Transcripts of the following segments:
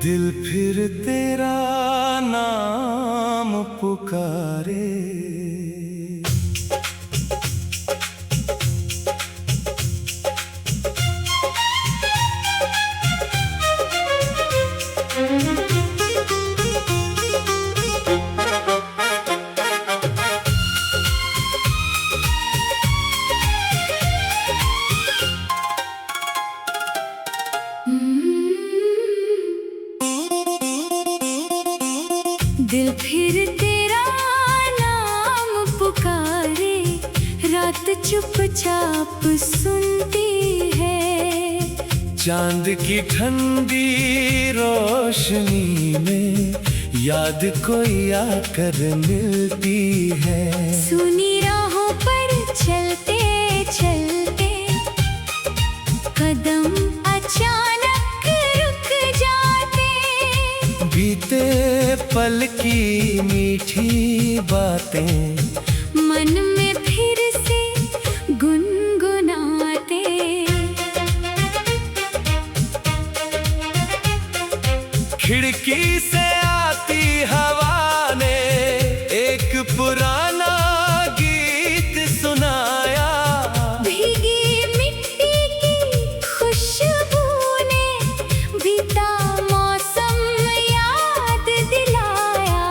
दिल फिर तेरा नाम पुकारे, दिल फिर तेरा नाम पुकारे, रात चुपचाप सुनती है। चांद की ठंडी रोशनी में याद कोई आकर मिलती है। सुनी राहों पर चलते चलते कदम अचानक रुक जाते। बीते पल की मीठी बातें मन में फिर से गुनगुनाते। खिड़की से आती हवा ने एक पुराना गीत सुनाया। भीगी मिट्टी की खुशबू ने बीता मौसम याद दिलाया।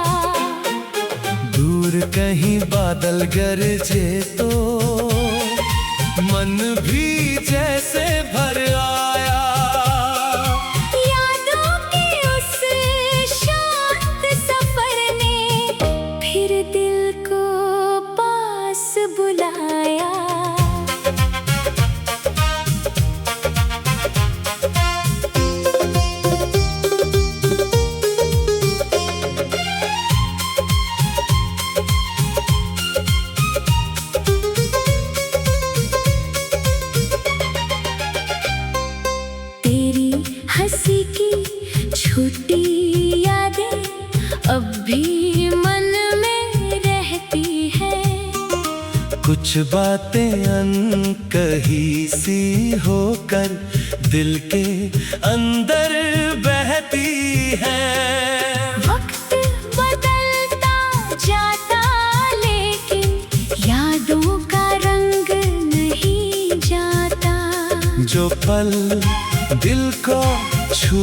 दूर कहीं बादल गरजे तो मन भी जैसे भर आया। यादों के उस शांत सफर ने फिर दिल को पास बुलाया। हंसी की छोटी यादें अब भी मन में रहती हैं। कुछ बातें अनकही सी होकर दिल के अंदर बहती हैं। वक्त बदलता जाता लेकिन यादों का रंग नहीं जाता। जो पल दिल को छू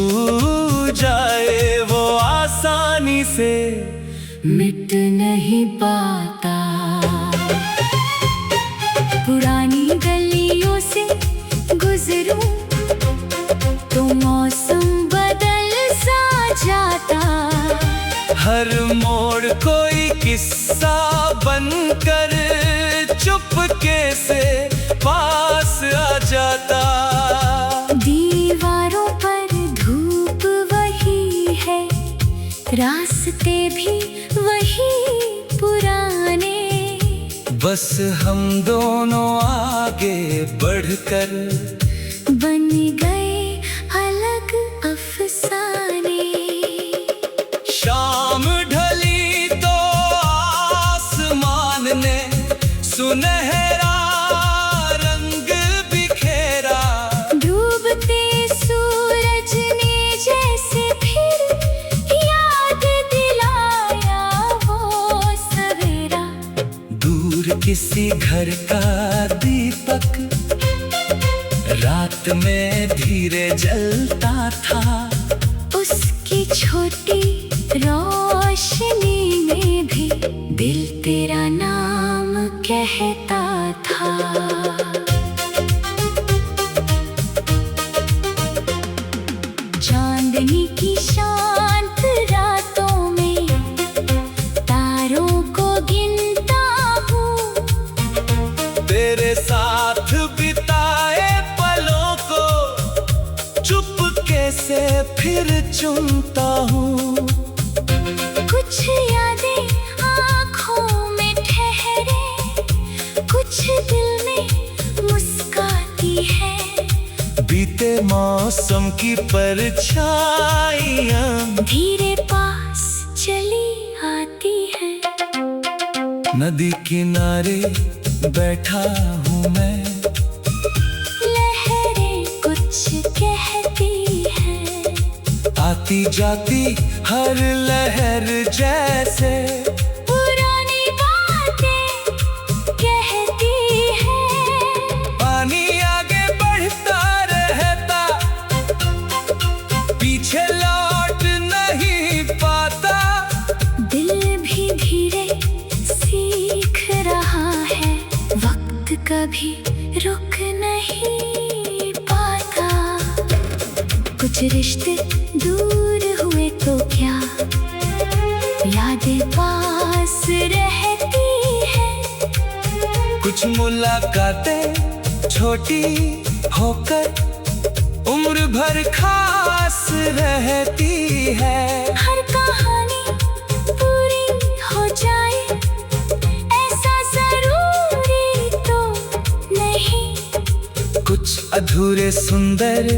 जाए वो आसानी से मिट नहीं पाता। पुरानी गलियों से गुजरूं तो मौसम बदल सा जाता। हर मोड़ कोई किस्सा बनकर चुपके से पास आ जाता। दीवारों पर धूप वही है, रास्ते भी वही पुराने। बस हम दोनों आगे बढ़कर बन गए अलग अफसाने। शाम ढली तो आसमान ने सुनहरा रंग बिखेरा। डूबते सूरज ने जैसे फिर याद दिलाया वो सवेरा। दूर किसी घर का दीपक रात में धीरे जलता था। उसकी छोटी रोशनी में भी दिल तेरा नाम कहता था। चांदनी की शांत रातों में तारों को गिनता हूँ। तेरे साथ बिताए पलों को चुपके से फिर चुनता हूँ। कुछ यादें आँखों में ठहरे, कुछ दिल में मुस्काती है। बीते मौसम की परछाइयाँ धीरे पास चली आती है। नदी किनारे बैठा हूँ मैं, लहरें कुछ कहती हैं, आती जाती हर लहर जैसे पुरानी बातें कहती हैं। पानी आगे बढ़ता रहता, पीछे लौट नहीं पाता। दिल भी धीरे सीख रहा है, वक्त कभी रुक नहीं पाता। कुछ रिश्ते दूर हुए तो क्या, यादें पास रहती हैं। कुछ मुलाकातें छोटी होकर उम्र भर खास रहती है। हर कहानी पूरी हो जाए ऐसा जरूरी तो नहीं, कुछ अधूरे सुंदर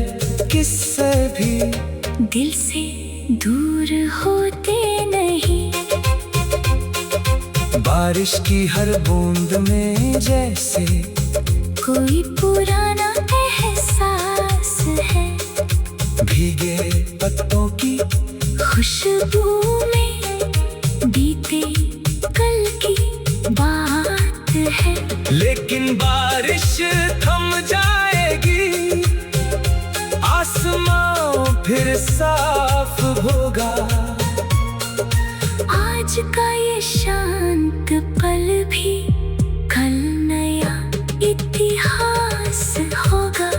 किस्से भी दिल से दूर होते नहीं। बारिश की हर बूंद में जैसे कोई पुराना एहसास है, भीगे पत्तों की खुशबू में बीते कल की बात है। लेकिन बारिश थम जाएगी, आसमां फिर साफ होगा। आज का ये शांत पल भी कल नया इतिहास होगा।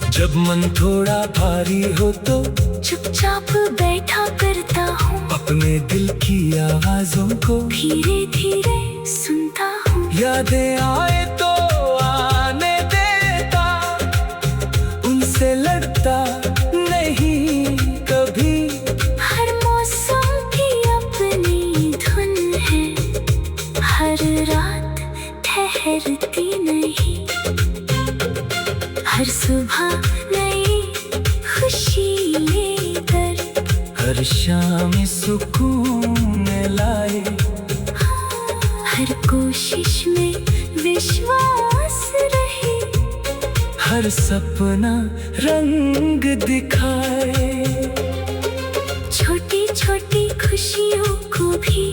जब मन थोड़ा भारी हो तो चुपचाप बैठा करता हूँ, अपने दिल की आवाजों को धीरे धीरे सुनता हूँ। यादें आए तो आने देता, उनसे लड़ता नहीं कभी। हर मौसम की अपनी धुन है, हर रात ठहरती नहीं। हर सुबह नई खुशी लेकर, हर शाम सुकून लाए, हर कोशिश में विश्वास रहे। हर सपना रंग दिखाए। छोटी छोटी खुशियों को भी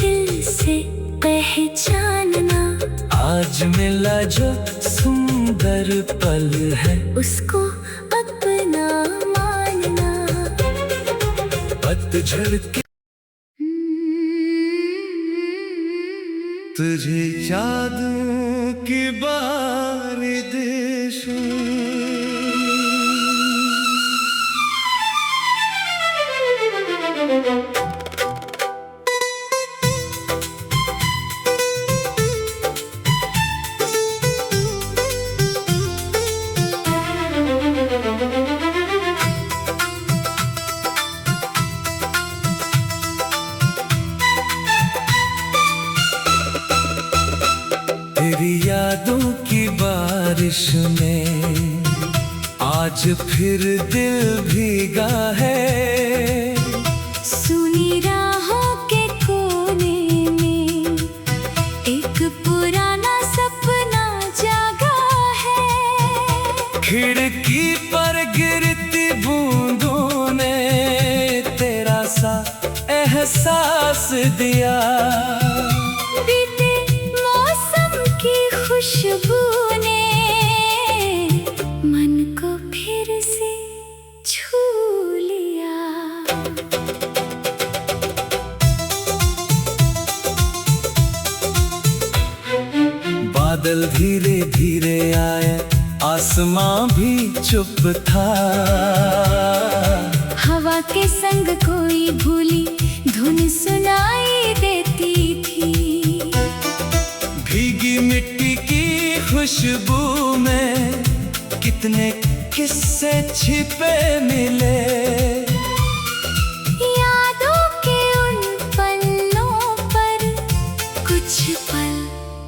दिल से पहचानना, आज मिला जो सुंदर पल है, उसको अपना मानना। पतझड़ के तुझे याद की बारिश तेरी यादों की बारिश में आज फिर दिल भीगा है। सुनी राहों के कोने में एक पुराना सपना जागा है। खिड़की पर गिरती बूंदों ने तेरा सा एहसास दिया। बीते मौसम की खुशबू ने मन को फिर से छू लिया। बादल धीरे धीरे आए, आसमां भी चुप था। हवा के संग कोई भूली धुन सुनाई देती थी। भीगी मिट्टी की खुशबू में कितने किस्से छिपे मिले। यादों के उन पन्नों पर कुछ पल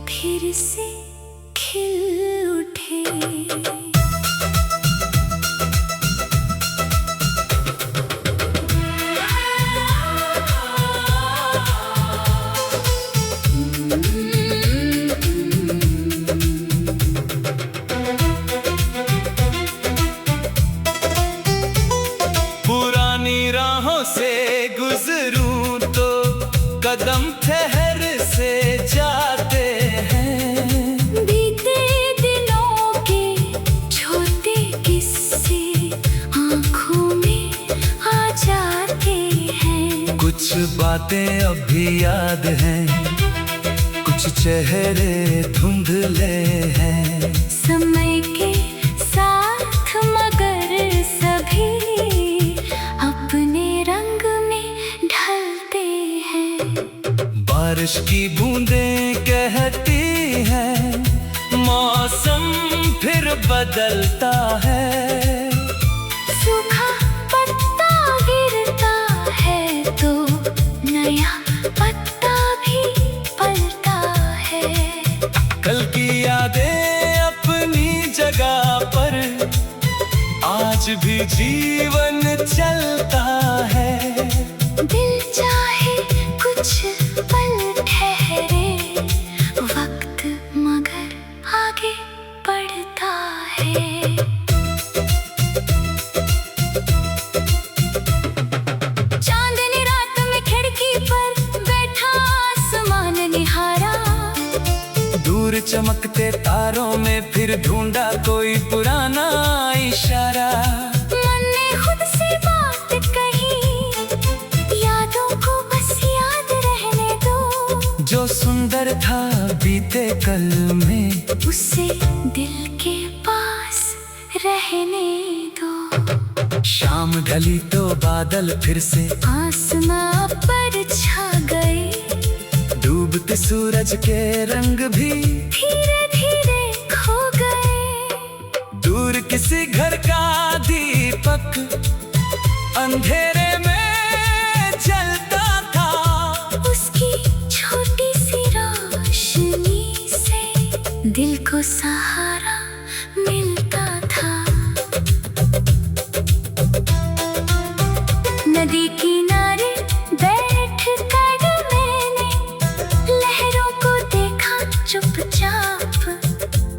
फिर से खिल उठे। बातें अभी याद हैं, कुछ चेहरे धुंधले हैं। समय के साथ मगर सभी अपने रंग में ढलते हैं। बारिश की बूंदें कहती हैं, मौसम फिर बदलता है। सूखा पत्ता गिरता है तो नया पत्ता भी पलता है। कल की यादें अपनी जगह पर, आज भी जीवन चलता है। दिल चाहे कुछ पल ठहरे, वक्त मगर आगे बढ़ता है। चांदनी रात में खिड़की पर बैठा आसमान निहारा। दूर चमकते तारों में फिर ढूंढा कोई पुराना इशारा। मन ने खुद से बात कही, यादों को बस याद रहने दो। जो सुंदर था बीते कल में, उसे दिल के पास रहने दो। शाम ढली तो बादल फिर से आसमां पर छा गए। डूबते सूरज के रंग भी धीरे धीरे खो गए। दूर किसी घर का दीपक अंधेरे में जलता था। उसकी छोटी सी रोशनी से दिल को सहारा मिलता था। नदी किनारे बैठ कर मैंने लहरों को देखा चुपचाप।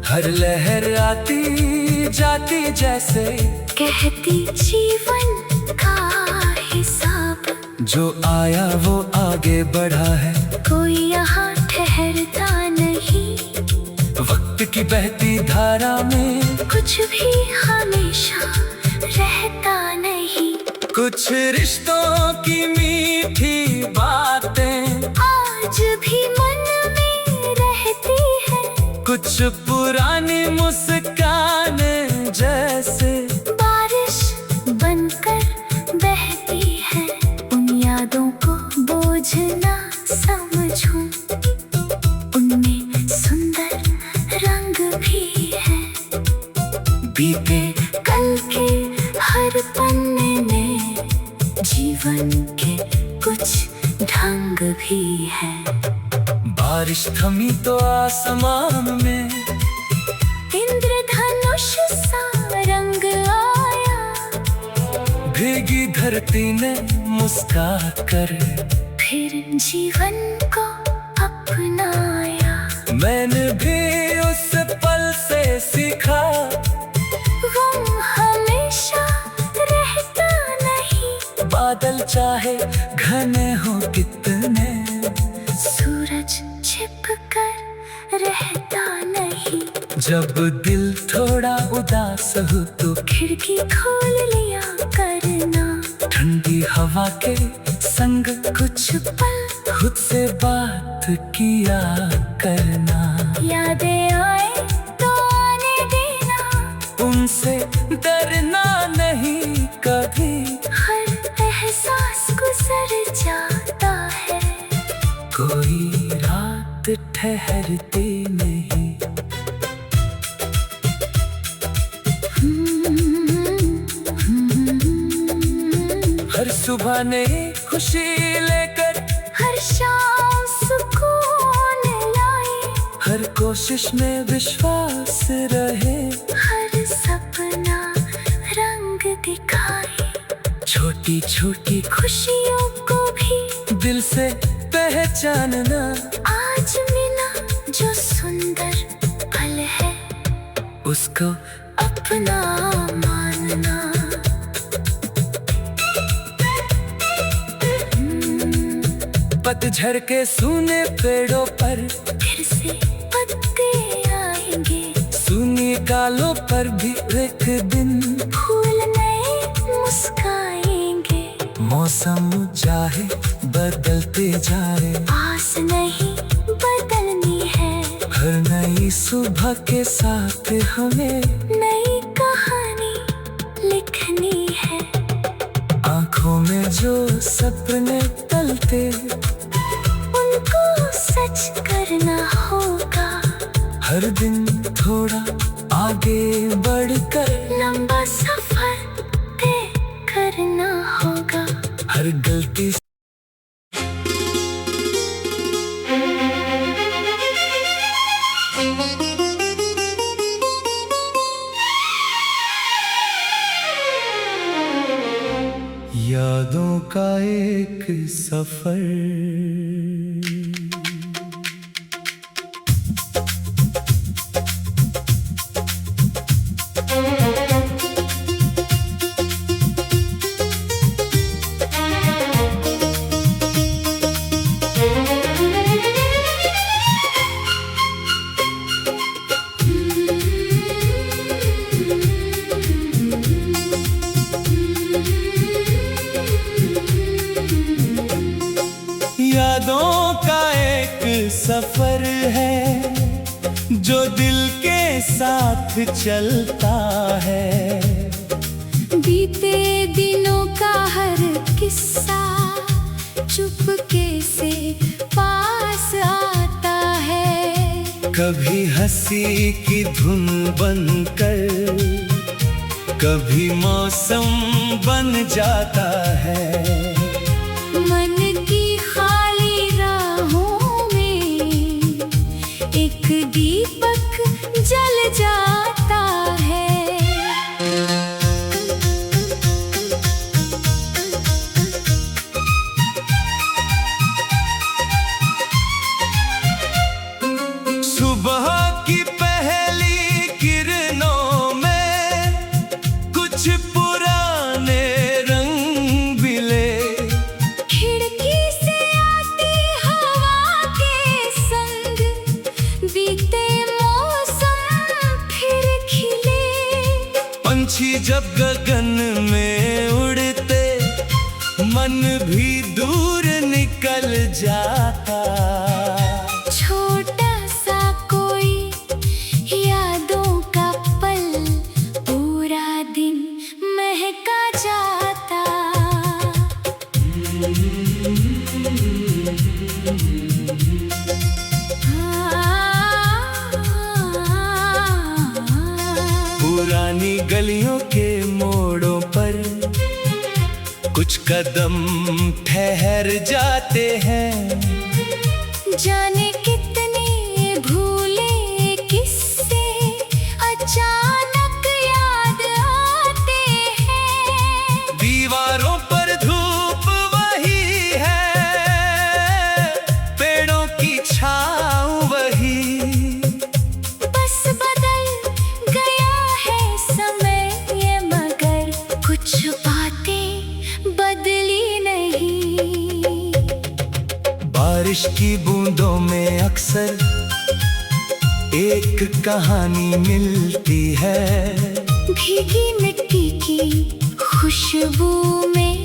हर लहर आती जाती जैसे कहती जीवन का हिसाब। जो आया वो आगे बढ़ा है, कोई यहाँ ठहरता नहीं। वक्त की बहती धारा में कुछ भी हमेशा रहता नहीं। कुछ रिश्तों की मीठी बातें आज भी मन में रहती है। कुछ पुरानी मुस्कान जैसे बारिश बनकर बहती है। उन यादों को बोझ ना समझूं, उनमें सुंदर रंग भी है। बीते कल के हर पन्ने में जीवन के कुछ ढंग भी है। बारिश थमी तो आसमान में इंद्रधनुष सा रंग आया। भीगी धरती ने मुस्का कर फिर जीवन को अपनाया। मैंने भी उस पल से सीखा, गम हमेशा रहता नहीं। बादल चाहे घने हो कितने, सूरज छिप कर रहता नहीं। जब दिल थोड़ा उदास हो तो खिड़की खोल लिया करना। ठंडी हवा के संग कुछ पल खुद से बात किया करना। यादें आए तो आने देना, उनसे डरना नहीं कभी। हर एहसास गुजर जाता है। कोई रात ठहरती नहीं। हर सुबह नई खुशी लेकर, हर शाम सुकून लाए। हर कोशिश में विश्वास रहे। हर सपना रंग दिखाए। छोटी छोटी खुशियों को भी दिल से पहचानना। आज मिला जो सुंदर पल है, उसको अपना मानना। पतझड़ के सूने पेड़ों पर फिर से पत्ते आएंगे। सूनी कालों पर भी एक दिन फूल नए मुस्काएंगे। मौसम चाहे बदलते जाए, आस नहीं बदलनी है। हर नई सुबह के साथ हमें नई कहानी लिखनी है। आँखों में जो सपने तलते, उनको सच करना होगा। हर दिन थोड़ा आगे बढ़कर लंबा सफर तय करना होगा। हर गलती यादों का एक सफर। यादों का एक सफर है जो दिल के साथ चलता है। बीते दिनों का हर किस्सा चुपके से पास आता है। कभी हंसी की धुन बनकर, कभी मौसम बन जाता है। मन की खाली राहों में एक दीपक जल जाता है। सुबह की पहली किरणों में कुछ पुराने रंग मिले। खिड़की से आती हवा के संग बीते मौसम फिर खिले। पंछी जब गगन में उड़ते, मन भी दूर निकल जाता। छोटा सा कोई यादों का पल पूरा दिन महका जाता। पुरानी गलियों के मोड़ों पर कुछ कदम ठहर जाते हैं। जाने कितने भूले किस्से अचानक याद आते हैं। दीवारों पर धूप वही है, पेड़ों की छाँव वही। बस बदल गया है समय मगर कुछ बातें बदली नहीं। बारिश की बूंदों में अक्सर एक कहानी मिलती है। भीगी मिट्टी की खुशबू में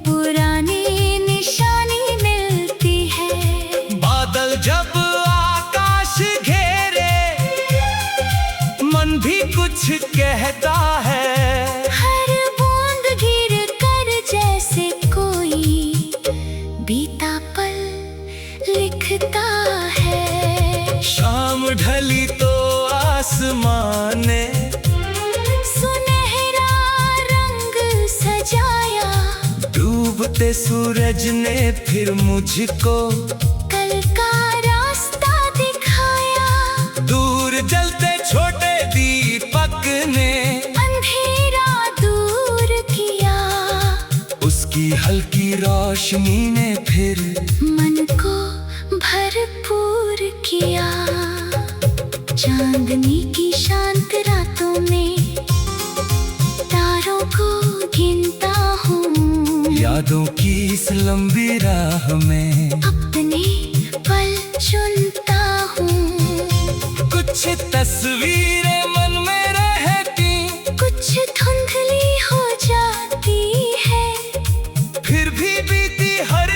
पुरानी निशानी मिलती है। बादल जब आकाश घेरे, मन भी कुछ कहता है। हर बूंद गिर कर जैसे कोई बीता पल लिखता है। शाम ढली तो आसमान ने सुनहरा रंग सजाया। डूबते सूरज ने फिर मुझको कल का रास्ता दिखाया। दूर जलते छोटे दीपक ने अंधेरा दूर किया। उसकी हल्की रोशनी ने फिर मन को भरपूर किया। चांदनी की शांत रातों में तारों को गिनता हूँ। यादों की इस लंबी राह में अपने पल चुनता हूँ। कुछ तस्वीरें मन में रहती, कुछ धुंधली हो जाती है। फिर भी बीती हर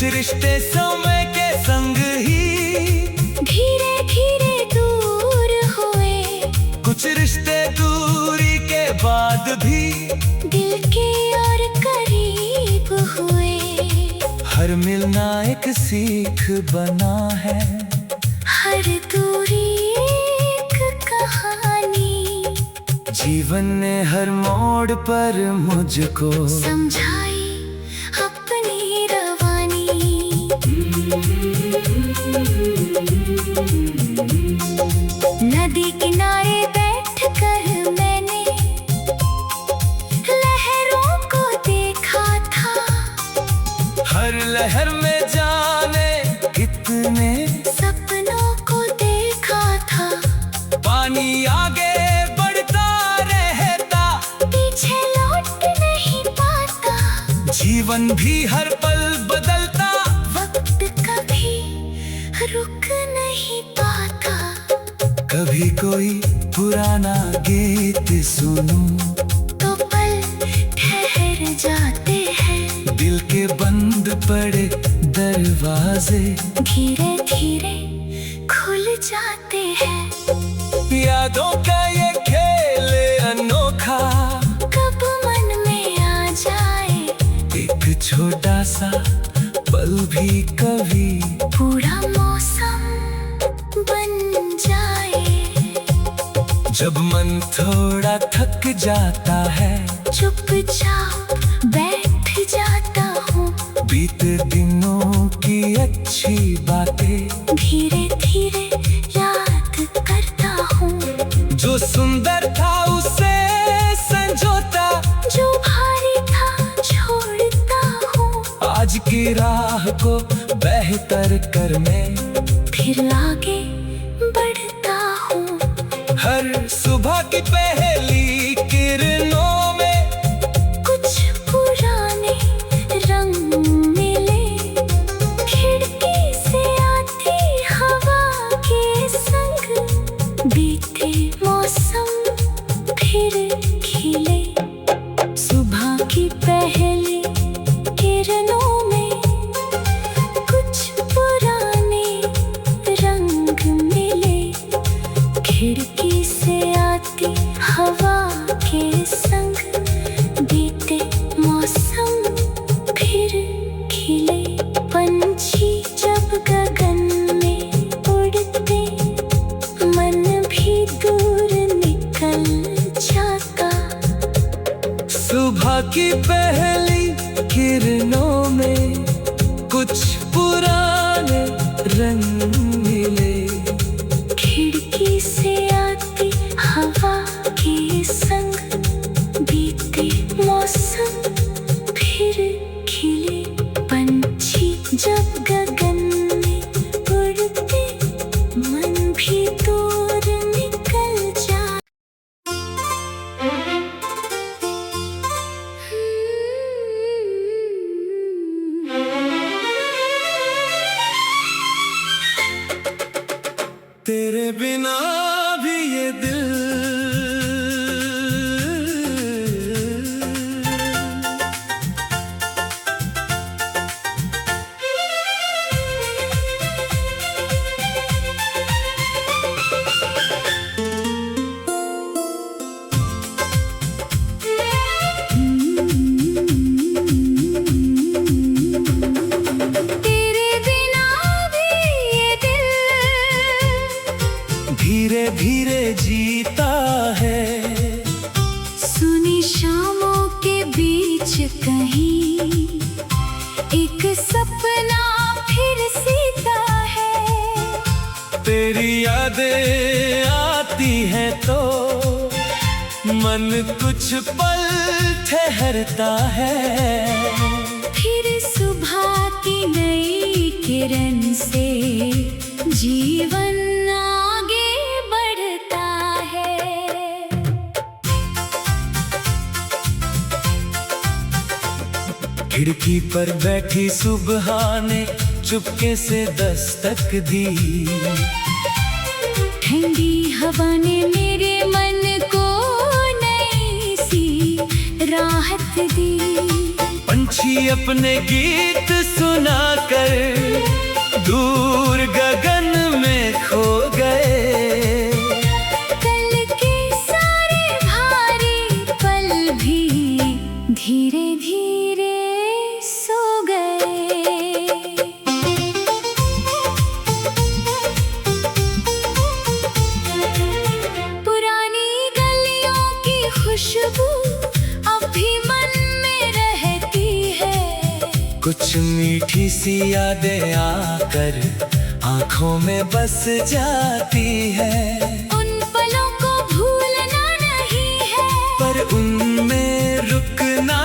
कुछ रिश्ते समय के संग ही धीरे धीरे दूर हुए, कुछ रिश्ते दूरी के बाद भी दिल के और करीब हुए। हर मिलना एक सीख बना है, हर दूरी एक कहानी। जीवन ने हर मोड़ पर मुझको समझाई अपनी रवानी। नदी किनारे बैठकर मैंने लहरों को देखा था। हर लहर में जाने कितने सपनों को देखा था। पानी आगे बढ़ता रहता, पीछे लौट नहीं पाता। जीवन भी हर पल बदलता, वक्त कभी रुक नहीं पाता। कभी कोई पुराना गीत सुनूं तो पल ठहर जाते हैं, दिल के बंद पड़े दरवाजे धीरे धीरे खुल जाते हैं। यादों का ये खेल अनोखा, कब मन में आ जाए एक छोटा सा पल भी कभी पूरा मौसम बन जाए। जब मन थोड़ा थक जाता है, चुपचाप बैठ जाता हूँ, बीते दिनों की अच्छी बातें धीरे धीरे याद करता हूँ। जो सुंदर था उसे संजोता, जो भारी था छोड़ता हूँ, आज की राह को बेहतर करने फिर आगे बढ़ता हूँ। हर सुबह की पहली किरणों में कुछ पुराने रंग मिले, खिड़की से आती हवा के संग बीते मौसम फिर खिले। सुबह की पहली किरणों में कुछ पुराने रंग मिले, खिड़की से आती हवा के संग बीते मौसम फिर खिले। पंछी जब गगन में उड़ते, मन भी दूर निकल जाता। सुबह की पहली किरणों में कुछ पुराने रंग मिले, खिड़की से आती हवा के संग बीते मौसम फिर खिले। पंछी जब गगन में उड़ते, मन भी दूर निकल जाता। तेरे बिना भी ये दिल तेरे बिना भी ये दिल धीरे धीरे जीता है। सुनी शामों के बीच कहीं एक सपना फिर सीता है। तेरी यादें आती हैं तो मन कुछ पल ठहरता है। फिर सुबह की नई किरण से जीवन आगे बढ़ता है। खिड़की पर बैठी सुबह ने चुपके से दस्तक दी, ठंडी हवा ने मेरे मन को नई सी राहत दी। पंछी अपने गीत सुनाकर दूर गगन में खो गए। कल के सारे भारी पल भी धीरे धीरे सो गए। पुरानी गलियों की खुशबू अब भी मन में रहती है। कुछ मीठी सी यादें आकर आँखों में बस जाती है। उन पलों को भूलना नहीं है, पर उनमें रुकना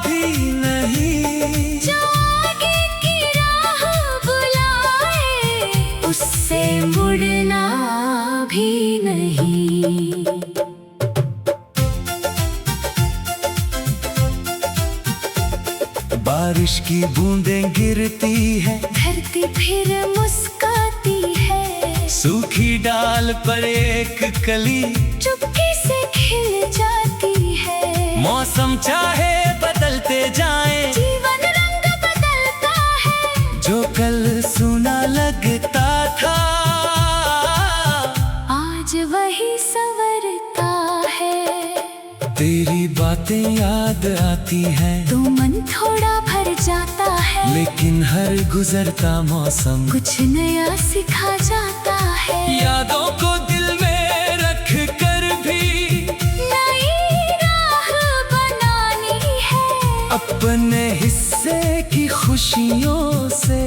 भी नहीं। जो आगे की राह बुलाए उससे मुड़ना भी नहीं। बारिश की बूंदें गिरती है, धरती फिर मुस्काती है। सूखी डाल पर एक कली चुपके से खिल जाती है। मौसम चाहे बदलते जाएं, जीवन रंग बदलता है। जो कल सुना लगता था आज वही संवरता है। तेरी बातें याद आती हैं, तो मन थोड़ा भर जाता है। लेकिन हर गुजरता मौसम कुछ नया सिखा जाता है। यादों को दिल में रख कर भी नई राह बनानी है। अपने हिस्से की खुशियों से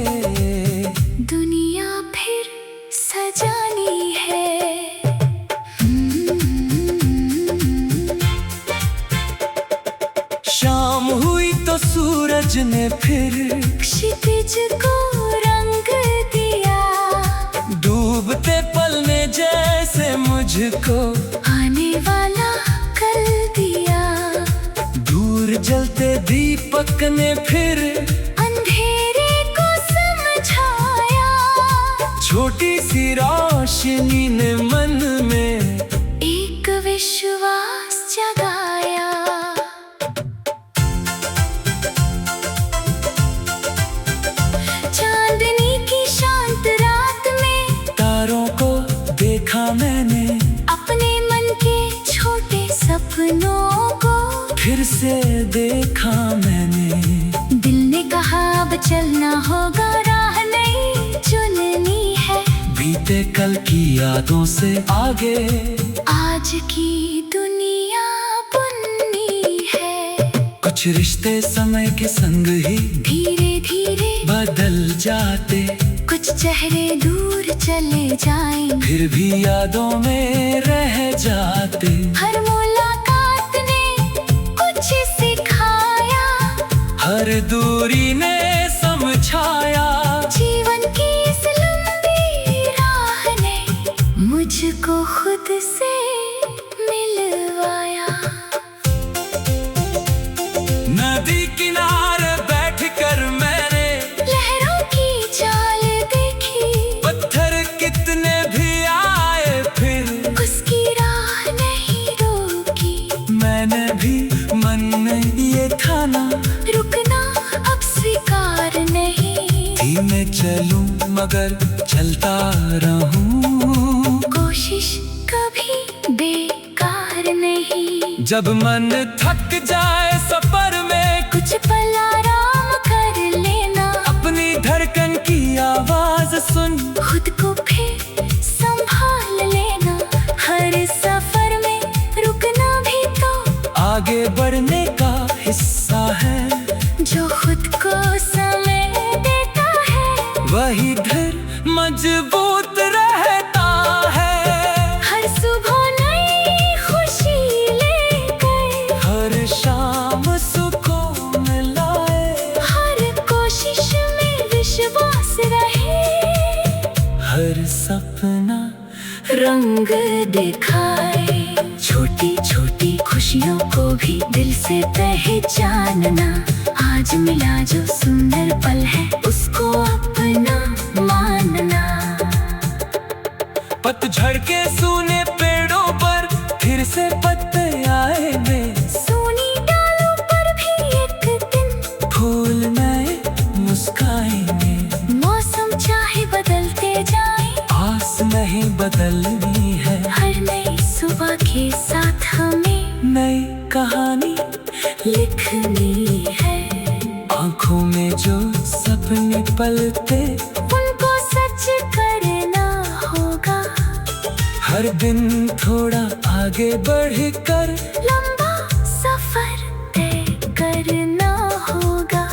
दुनिया फिर सजानी है। शाम हुई तो सूरज ने फिर क्षितिज को रंग दिया। डूबते पल ने जैसे मुझको आने वाला कल दिया। दूर जलते दीपक ने फिर अंधेरे को समझाया। छोटी सी रोशनी ने मन में एक विश्वास जगाया। चांदनी की शांत रात में तारों को देखा मैंने, अपने मन के छोटे सपनों को फिर से देखा मैंने। दिल ने कहा अब चलना होगा, राह नहीं चुननी है। बीते कल की यादों से आगे आज की दुनिया बुननी है। कुछ रिश्ते समय के संग ही धीरे धीरे बदल जाते, कुछ चेहरे दूर चले जाएं। फिर भी यादों में रह जाते। हर मुलाकात ने कुछ सिखाया। हर दूरी ने समझाया। जीवन की इस लंबी राह ने मुझको खुद से मिलवाया। नदी किनारे बैठकर मैंने लहरों की चाल देखी। पत्थर कितने भी आए फिर उसकी राह नहीं रोकी। मैंने भी मन में ये ठाना, रुकना अब स्वीकार नहीं। धीमे चलूं मगर चलता रहूं। कोशिश कभी बेकार नहीं। जब मन थक जाए सफर में कुछ पल आराम कर लेना। अपनी धड़कन की आवाज सुन खुद को फिर संभाल लेना। हर सफर में रुकना भी तो आगे बढ़ने का हिस्सा है। जो खुद को समय देता है वही धर मजबूत रहता है। हर सुबह नई खुशी लेकर, हर शाम सुकून लाए, हर कोशिश में विश्वास रहे। हर सपना रंग दिखाए। छोटी छोटी खुशियों को भी दिल से पहचानना। आज मिला जो सुंदर पल है उसको अपना मानना। पतझड़ के सूने पेड़ों पर फिर से पत्ते आएंगे। सोनी डालों पर भी एक दिन कहानी लिखनी है। आंखों में जो सपने पलते उनको सच करना होगा। हर दिन थोड़ा आगे बढ़कर लंबा सफर तय करना होगा।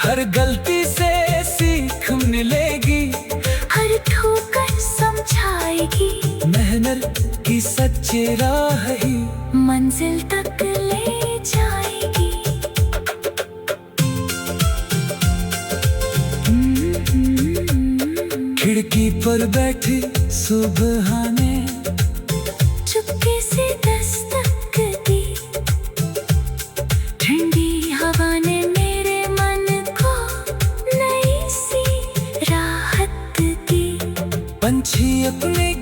हर गलती से सीख मिलेगी, हर ठोकर समझाएगी। मेहनत की सच्ची राह ही मंजिल तक ले जाएगी। खिड़की पर बैठी सुबह ने चुपके से दस्तक दी। ठंडी हवा ने मेरे मन को नई सी राहत दी। पंछी अपने